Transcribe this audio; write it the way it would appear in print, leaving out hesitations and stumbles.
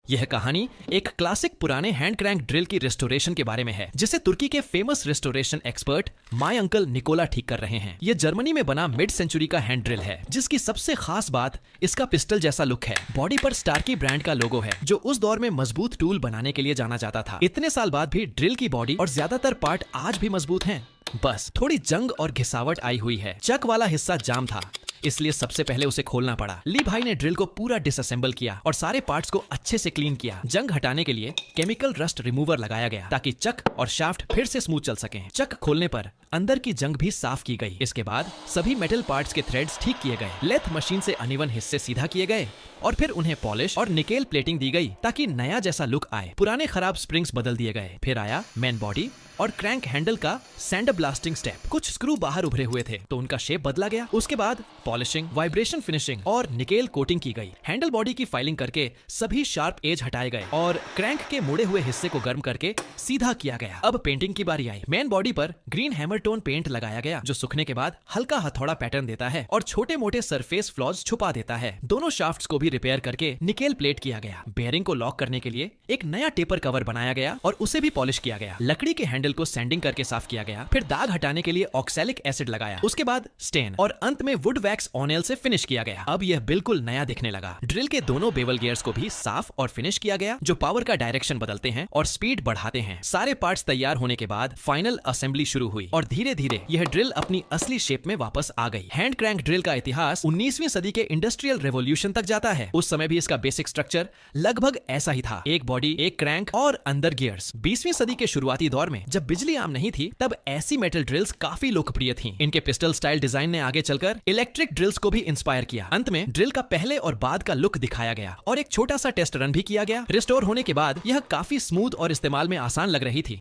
यह कहानी एक क्लासिक पुराने हैंड क्रैंक ड्रिल की रेस्टोरेशन के बारे में है, जिसे तुर्की के famous restoration expert my uncle Nikola ठीक कर रहे हैं। यह जर्मनी में बना मिड सेंचुरी का हैंड ड्रिल है, जिसकी सबसे खास बात इसका पिस्टल जैसा लुक है। बॉडी पर स्टार्की ब्रांड का लोगो है, जो उस दौर में मजबूत टूल बनाने के लिए जाना जाता था। इतने साल बाद भी ड्रिल की बॉडी और ज्यादातर पार्ट आज भी मजबूत हैं। बस थोड़ी जंग और घिसावट आई हुई है। चक वाला हिस्सा जाम था, इसलिए सबसे पहले उसे खोलना पड़ा। ली भाई ने ड्रिल को पूरा डिसअसेंबल किया और सारे पार्ट्स को अच्छे से क्लीन किया। जंग हटाने के लिए केमिकल रस्ट रिमूवर लगाया गया, ताकि चक और शाफ्ट फिर से स्मूथ चल सकें। चक खोलने पर अंदर की जंग भी साफ की गई। इसके बाद सभी मेटल पार्ट्स के थ्रेड्स ठीक किए गए। लेथ मशीन से अनइवन हिस्से सीधा किए गए और फिर उन्हें पॉलिश और निकेल प्लेटिंग दी गई, ताकि नया जैसा लुक आए। पुराने खराब स्प्रिंग्स बदल दिए गए। फिर आया मेन बॉडी और क्रैंक हैंडल का सैंड ब्लास्टिंग स्टेप। कुछ स्क्रू बाहर उभरे हुए थे, तो उनका शेप बदला गया। उसके बाद पॉलिशिंग, वाइब्रेशन फिनिशिंग और निकेल कोटिंग की गई। हैंडल बॉडी की फाइलिंग करके सभी शार्प एज हटाए गए और क्रैंक के मुड़े हुए हिस्से को गर्म करके सीधा किया गया। अब पेंटिंग की बारी आई। मेन बॉडी पर ग्रीन हैमर टोन पेंट लगाया गया, जो सूखने के बाद हल्का हथौड़ा पैटर्न देता है और छोटे मोटे सरफेस फ्लॉज छुपा देता है। दोनों शाफ्ट्स को भी रिपेयर करके निकेल प्लेट किया गया। बेयरिंग को लॉक करने के लिए एक नया टेपर कवर बनाया गया और उसे भी पॉलिश किया गया। लकड़ी के हैंडल को सैंडिंग करके साफ किया गया। फिर दाग हटाने के लिए ऑक्सैलिक एसिड लगाया। उसके बाद स्टेन और अंत में वुड वैक्स ऑनेल से फिनिश किया गया। अब यह बिल्कुल नया दिखने लगा। ड्रिल के दोनों बेवल गियर्स को भी साफ और फिनिश किया गया, जो पावर का डायरेक्शन बदलते हैं और स्पीड बढ़ाते हैं। सारे पार्ट्स तैयार होने के बाद फाइनल असेंबली शुरू हुई और धीरे धीरे यह ड्रिल अपनी असली शेप में वापस आ गई। हैंड क्रैंक ड्रिल का इतिहास 19वीं सदी के इंडस्ट्रियल रेवोल्यूशन तक जाता है। उस समय भी इसका बेसिक स्ट्रक्चर लगभग ऐसा ही था, एक बॉडी, एक क्रैंक और अंदर गियर्स। 20वीं सदी के शुरुआती दौर में, जब बिजली आम नहीं थी, तब ऐसी मेटल ड्रिल्स काफी लोकप्रिय थीं। इनके पिस्टल स्टाइल डिजाइन ने आगे चलकर इलेक्ट्रिक ड्रिल्स को भी इंस्पायर किया। अंत में ड्रिल का पहले और बाद का लुक दिखाया गया और एक छोटा सा टेस्ट रन भी किया गया। रिस्टोर होने के बाद यह काफी स्मूथ और इस्तेमाल में आसान लग रही थी।